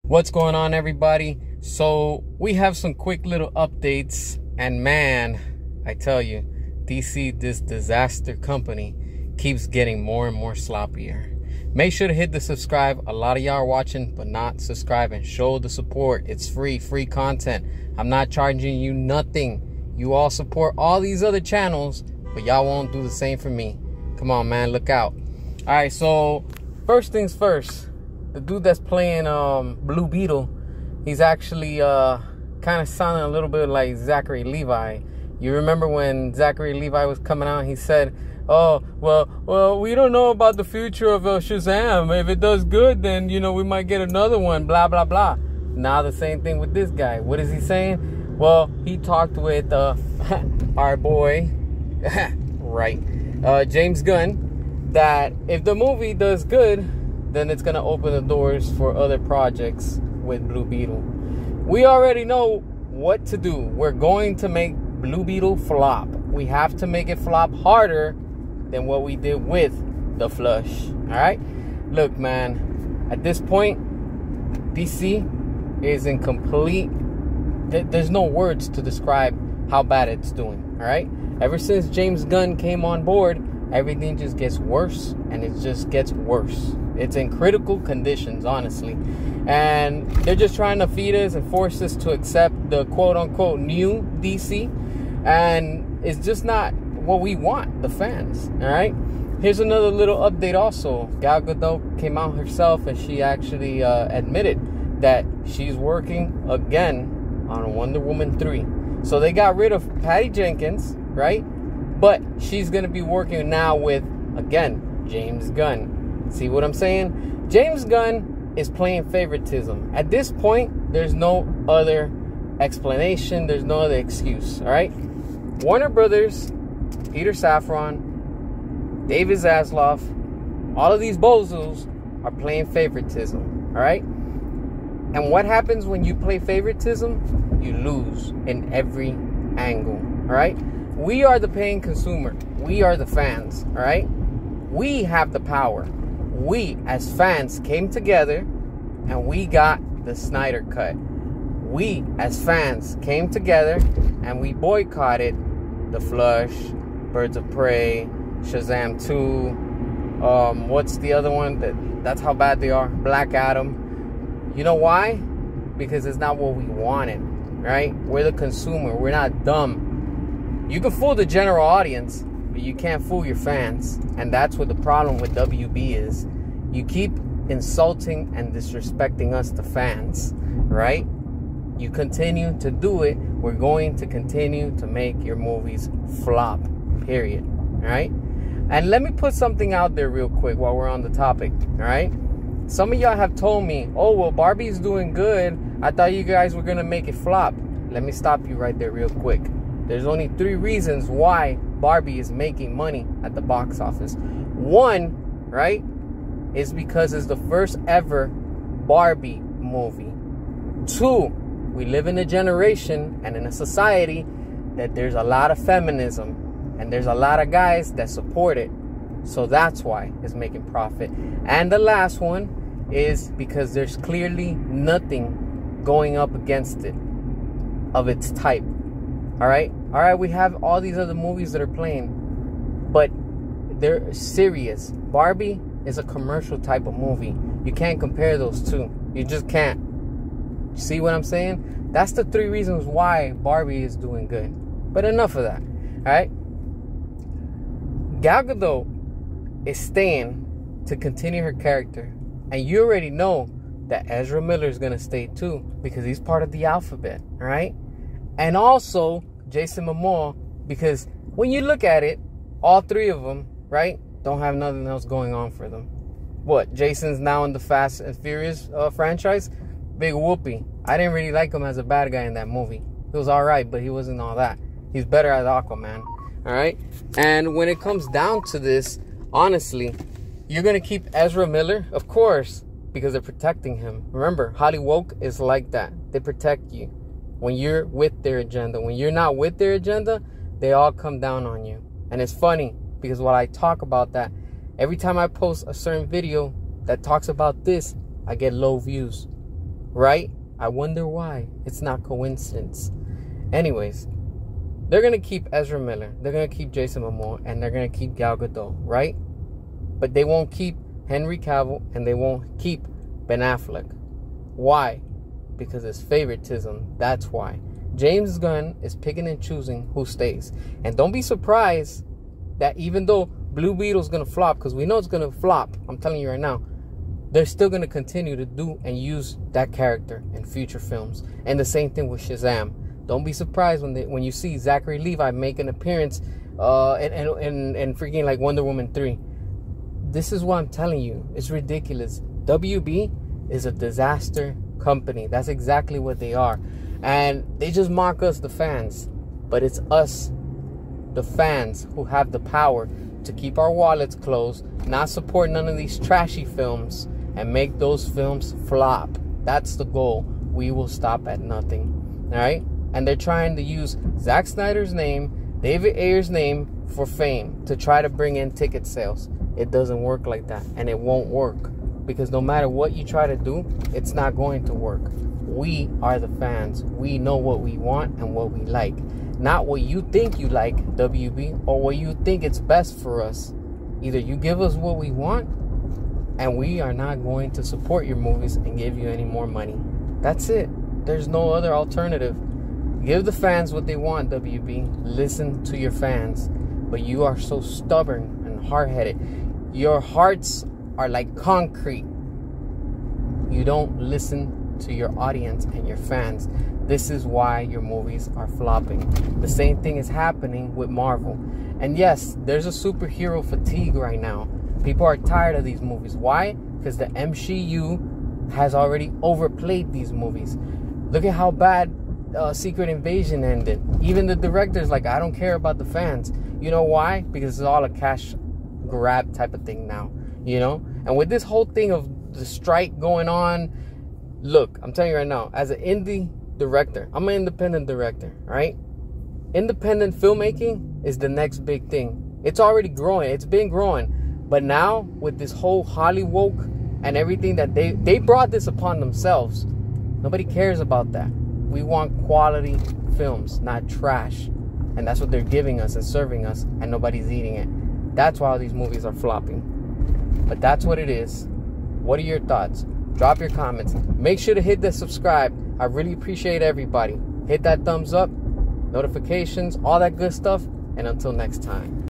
What's going on, everybody? So we have some quick little updates, and man, I tell you, DC, this disaster company, keeps getting more and more sloppier. Make sure to hit the subscribe. A lot of y'all are watching but not subscribing. Show the support. It's free content. I'm not charging you nothing. You all support all these other channels, but y'all won't do the same for me. Come on, man, look out. All right, so first things first, the dude that's playing Blue Beetle, he's actually kind of sounding a little bit like Zachary Levi. You remember when Zachary Levi was coming out, he said, oh, well, we don't know about the future of Shazam. If it does good, then, you know, we might get another one, blah, blah, blah. Now the same thing with this guy. What is he saying? Well, he talked with our boy, right, James Gunn, that if the movie does good, then it's going to open the doors for other projects with Blue Beetle. We already know what to do. We're going to make Blue Beetle flop. We have to make it flop harder than what we did with The Flush. Alright? Look, man, at this point, DC is in complete... There's no words to describe how bad it's doing. Alright? Ever since James Gunn came on board, everything just gets worse, and it just gets worse. It's in critical conditions, honestly. And they're just trying to feed us and force us to accept the quote-unquote new DC. And it's just not what we want, the fans. All right? Here's another little update also. Gal Gadot came out herself, and she actually admitted that she's working again on Wonder Woman 3. So they got rid of Patty Jenkins, right? But she's going to be working now with, again, James Gunn. See what I'm saying? James Gunn is playing favoritism. At this point, there's no other explanation. There's no other excuse. All right? Warner Brothers, Peter Safran, David Zaslav, all of these bozos are playing favoritism. All right? And what happens when you play favoritism? You lose in every angle. All right? We are the paying consumer. We are the fans. All right? We have the power. We, as fans, came together and we got the Snyder Cut. We, as fans, came together and we boycotted The Flush, Birds of Prey, Shazam 2, what's the other one? That's how bad they are. Black Adam. You know why? Because it's not what we wanted, right? We're the consumer. We're not dumb. You can fool the general audience, but you can't fool your fans. And that's what the problem with WB is. You keep insulting and disrespecting us, the fans, right? You continue to do it. We're going to continue to make your movies flop, period. All right? And let me put something out there real quick while we're on the topic. All right? Some of y'all have told me, oh, well, Barbie's doing good. I thought you guys were going to make it flop. Let me stop you right there real quick. There's only 3 reasons why Barbie is making money at the box office. One, right, is because it's the first ever Barbie movie. 2, we live in a generation and in a society that there's a lot of feminism and there's a lot of guys that support it. So that's why it's making profit. And the last one is because there's clearly nothing going up against it of its type. All right, we have all these other movies that are playing, but they're serious. Barbie is a commercial type of movie. You can't compare those two. You just can't. See what I'm saying? That's the 3 reasons why Barbie is doing good. But enough of that. All right? Gal Gadot is staying to continue her character. And you already know that Ezra Miller is going to stay too, because he's part of the alphabet. All right? And also Jason Momoa, because when you look at it, all 3 of them, right, don't have nothing else going on for them. What? Jason's now in the Fast and Furious franchise? Big whoopee. I didn't really like him as a bad guy in that movie. He was alright, but he wasn't all that. He's better as Aquaman. Alright? And when it comes down to this, honestly, you're going to keep Ezra Miller? Of course, because they're protecting him. Remember, Hollywood is like that. They protect you when you're with their agenda. When you're not with their agenda, they all come down on you. And it's funny, because while I talk about that, every time I post a certain video that talks about this, I get low views. right? I wonder why. It's not coincidence. Anyways, they're going to keep Ezra Miller, they're going to keep Jason Momoa, and they're going to keep Gal Gadot, right? But they won't keep Henry Cavill, and they won't keep Ben Affleck. Why? Because it's favoritism. That's why. James Gunn is picking and choosing who stays. And don't be surprised that even though Blue Beetle's going to flop, because we know it's going to flop, I'm telling you right now, they're still going to continue to do and use that character in future films. And the same thing with Shazam. Don't be surprised when you see Zachary Levi make an appearance in freaking like Wonder Woman 3. This is what I'm telling you. It's ridiculous. WB is a disaster company. That's exactly what they are. And they just mock us, the fans. But it's us, the fans, who have the power to keep our wallets closed, not support none of these trashy films, and make those films flop. That's the goal. We will stop at nothing. All right? And they're trying to use Zack Snyder's name, David Ayer's name for fame to try to bring in ticket sales. It doesn't work like that. And it won't work. Because no matter what you try to do, it's not going to work. We are the fans. We know what we want and what we like. Not what you think you like, WB, or what you think it's best for us. Either you give us what we want, and we are not going to support your movies and give you any more money. That's it. There's no other alternative. Give the fans what they want, WB. Listen to your fans. But you are so stubborn and hard-headed. Your hearts are like concrete. You don't listen to your audience and your fans. This is why your movies are flopping. The same thing is happening with Marvel. And yes, there's a superhero fatigue right now. People are tired of these movies. Why? Because the MCU has already overplayed these movies. Look at how bad Secret Invasion ended. Even the director's like, I don't care about the fans. You know why? Because it's all a cash grab type of thing now. You know? And with this whole thing of the strike going on, look, I'm telling you right now, as an indie director, I'm an independent director, right? Independent filmmaking is the next big thing. It's already growing. It's been growing. But now, with this whole Hollywood and everything that they brought this upon themselves, nobody cares about that. We want quality films, not trash. And that's what they're giving us and serving us, and nobody's eating it. That's why all these movies are flopping. But that's what it is. What are your thoughts? Drop your comments. Make sure to hit the subscribe. I really appreciate everybody. Hit that thumbs up, notifications, all that good stuff. And until next time.